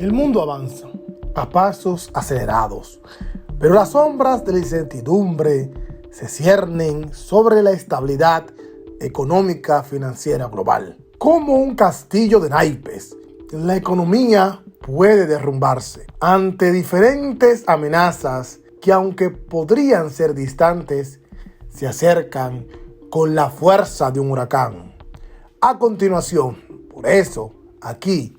El mundo avanza a pasos acelerados, pero las sombras de la incertidumbre se ciernen sobre la estabilidad económica financiera global. Como un castillo de naipes, la economía puede derrumbarse ante diferentes amenazas que, aunque podrían ser distantes, se acercan con la fuerza de un huracán. A continuación, por eso, aquí,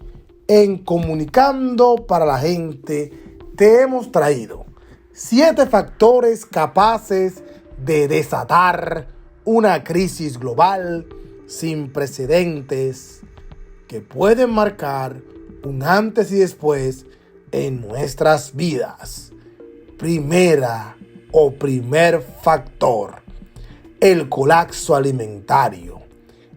en Comunicando para la Gente, te hemos traído 7 factores capaces de desatar una crisis global sin precedentes que pueden marcar un antes y después en nuestras vidas. Primer factor: el colapso alimentario,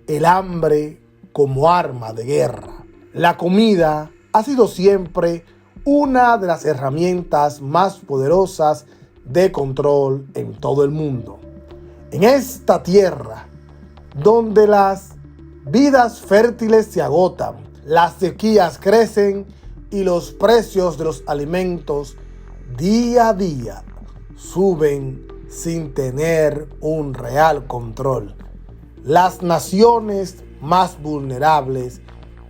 el hambre como arma de guerra. La comida ha sido siempre una de las herramientas más poderosas de control en todo el mundo. En esta tierra, donde las vidas fértiles se agotan, las sequías crecen y los precios de los alimentos día a día suben sin tener un real control, las naciones más vulnerables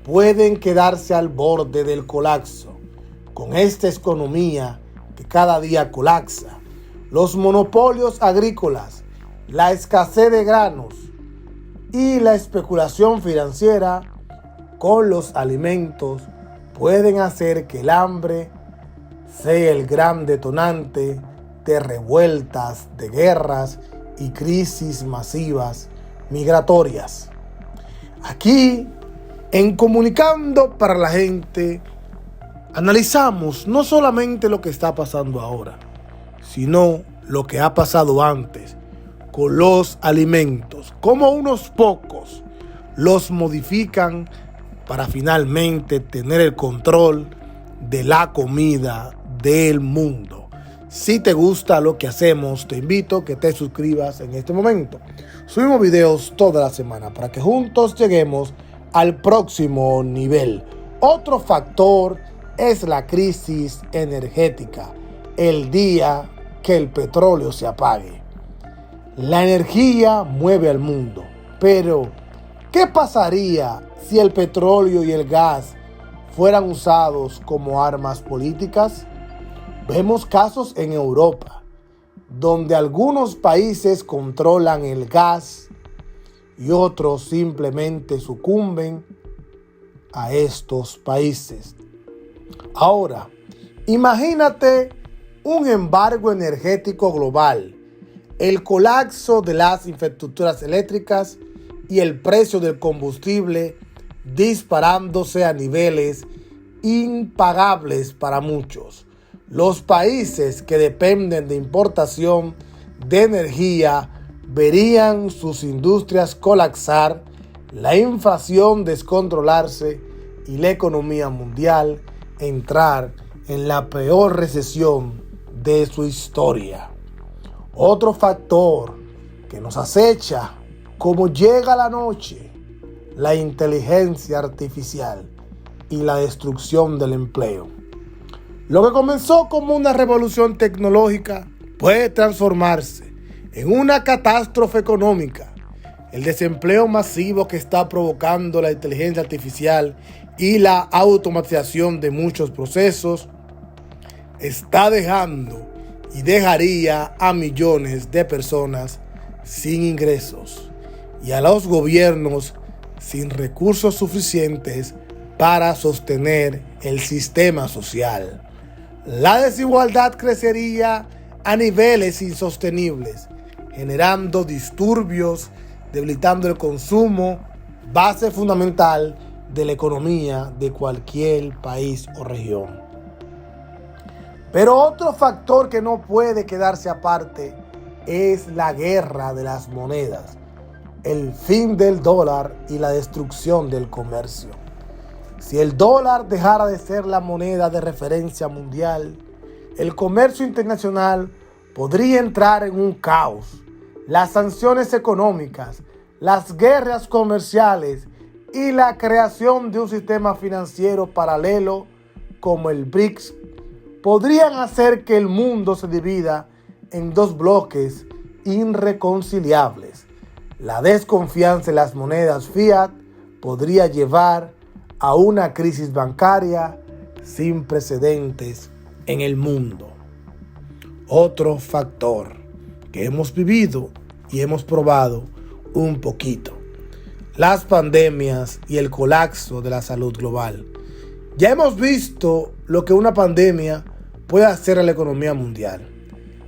pueden quedarse al borde del colapso. Con esta economía que cada día colapsa, los monopolios agrícolas, la escasez de granos y la especulación financiera con los alimentos pueden hacer que el hambre sea el gran detonante de revueltas, de guerras y crisis masivas migratorias. Aquí, en Comunicando para la Gente, analizamos no solamente lo que está pasando ahora, sino lo que ha pasado antes con los alimentos, cómo unos pocos los modifican para finalmente tener el control de la comida del mundo. Si te gusta lo que hacemos, te invito a que te suscribas en este momento. Subimos videos toda la semana para que juntos lleguemos al próximo nivel. Otro factor es la crisis energética. El día que el petróleo se apague. La energía mueve al mundo, pero ¿qué pasaría si el petróleo y el gas fueran usados como armas políticas? Vemos casos en Europa, donde algunos países controlan el gas y otros simplemente sucumben a estos países. Ahora, imagínate un embargo energético global, el colapso de las infraestructuras eléctricas y el precio del combustible disparándose a niveles impagables para muchos. Los países que dependen de importación de energía verían sus industrias colapsar, la inflación descontrolarse y la economía mundial entrar en la peor recesión de su historia. Otro factor que nos acecha como llega la noche: la inteligencia artificial y la destrucción del empleo. Lo que comenzó como una revolución tecnológica puede transformarse en una catástrofe económica. El desempleo masivo que está provocando la inteligencia artificial y la automatización de muchos procesos está dejando y dejaría a millones de personas sin ingresos y a los gobiernos sin recursos suficientes para sostener el sistema social. La desigualdad crecería a niveles insostenibles, generando disturbios, debilitando el consumo, base fundamental de la economía de cualquier país o región. Pero otro factor que no puede quedarse aparte es la guerra de las monedas, el fin del dólar y la destrucción del comercio. Si el dólar dejara de ser la moneda de referencia mundial, el comercio internacional podría entrar en un caos. Las sanciones económicas, las guerras comerciales y la creación de un sistema financiero paralelo como el BRICS podrían hacer que el mundo se divida en dos bloques irreconciliables. La desconfianza en las monedas fiat podría llevar a una crisis bancaria sin precedentes en el mundo. Otro factor que hemos vivido y hemos probado un poquito: las pandemias y el colapso de la salud global. Ya hemos visto lo que una pandemia puede hacer a la economía mundial.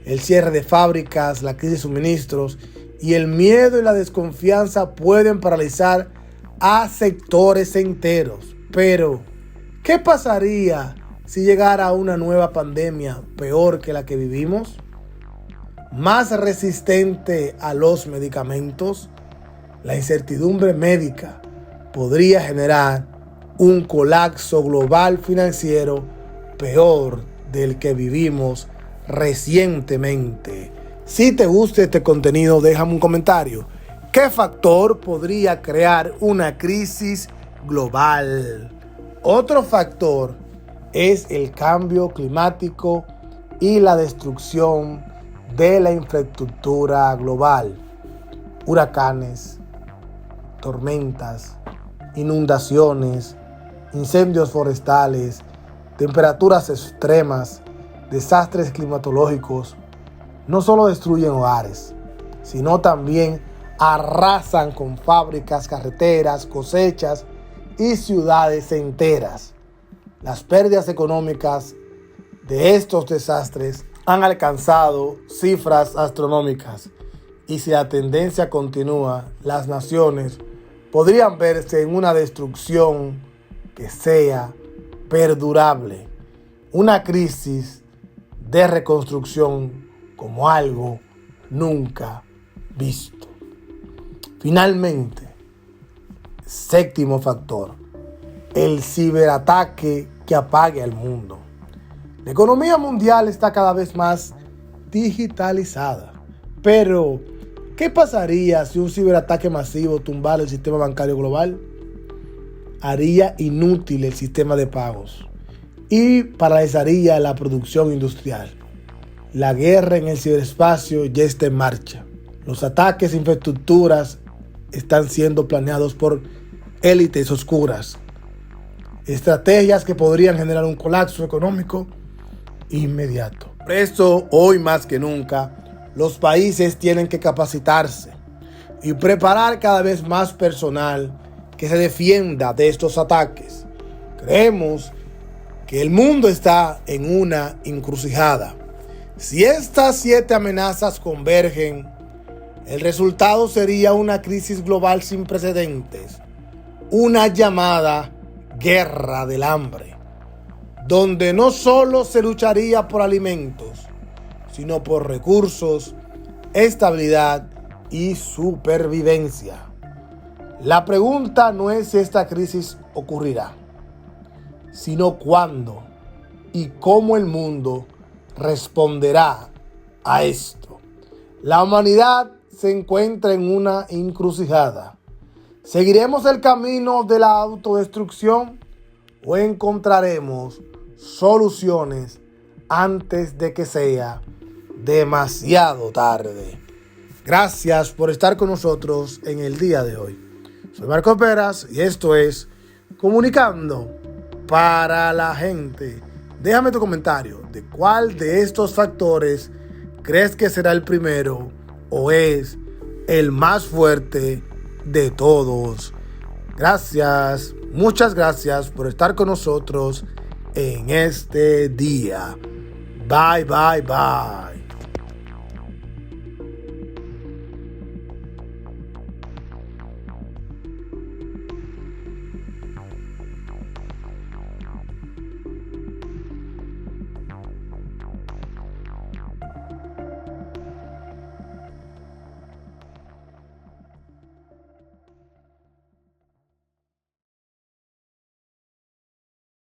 El cierre de fábricas, la crisis de suministros y el miedo y la desconfianza pueden paralizar a sectores enteros. Pero, ¿qué pasaría si llegara una nueva pandemia peor que la que vivimos? ¿Más resistente a los medicamentos? La incertidumbre médica podría generar un colapso global financiero peor del que vivimos recientemente. Si te gusta este contenido, déjame un comentario. ¿Qué factor podría crear una crisis global? Otro factor es el cambio climático y la destrucción de la infraestructura global. Huracanes, tormentas, inundaciones, incendios forestales, temperaturas extremas, desastres climatológicos, no solo destruyen hogares, sino también arrasan con fábricas, carreteras, cosechas y ciudades enteras. Las pérdidas económicas de estos desastres han alcanzado cifras astronómicas, y si la tendencia continúa, las naciones podrían verse en una destrucción que sea perdurable, una crisis de reconstrucción como algo nunca visto. Finalmente, séptimo factor: el ciberataque que apague al mundo. La economía mundial está cada vez más digitalizada, pero ¿qué pasaría si un ciberataque masivo tumbara el sistema bancario global? Haría inútil el sistema de pagos y paralizaría la producción industrial. La guerra en el ciberespacio ya está en marcha. Los ataques a infraestructuras están siendo planeados por élites oscuras. Estrategias que podrían generar un colapso económico inmediato. Por eso, hoy más que nunca, los países tienen que capacitarse y preparar cada vez más personal que se defienda de estos ataques. Creemos que el mundo está en una encrucijada. Si estas 7 amenazas convergen, el resultado sería una crisis global sin precedentes, una llamada guerra del hambre, donde no solo se lucharía por alimentos, sino por recursos, estabilidad y supervivencia. La pregunta no es si esta crisis ocurrirá, sino cuándo y cómo el mundo responderá a esto. La humanidad se encuentra en una encrucijada. ¿Seguiremos el camino de la autodestrucción o encontraremos soluciones antes de que sea demasiado tarde? Gracias por estar con nosotros en el día de hoy. Soy Marcos Peras y esto es Comunicando para la Gente. Déjame tu comentario de cuál de estos factores crees que será el primero o es el más fuerte de todos. Gracias, muchas gracias por estar con nosotros en este día. Bye, bye, bye.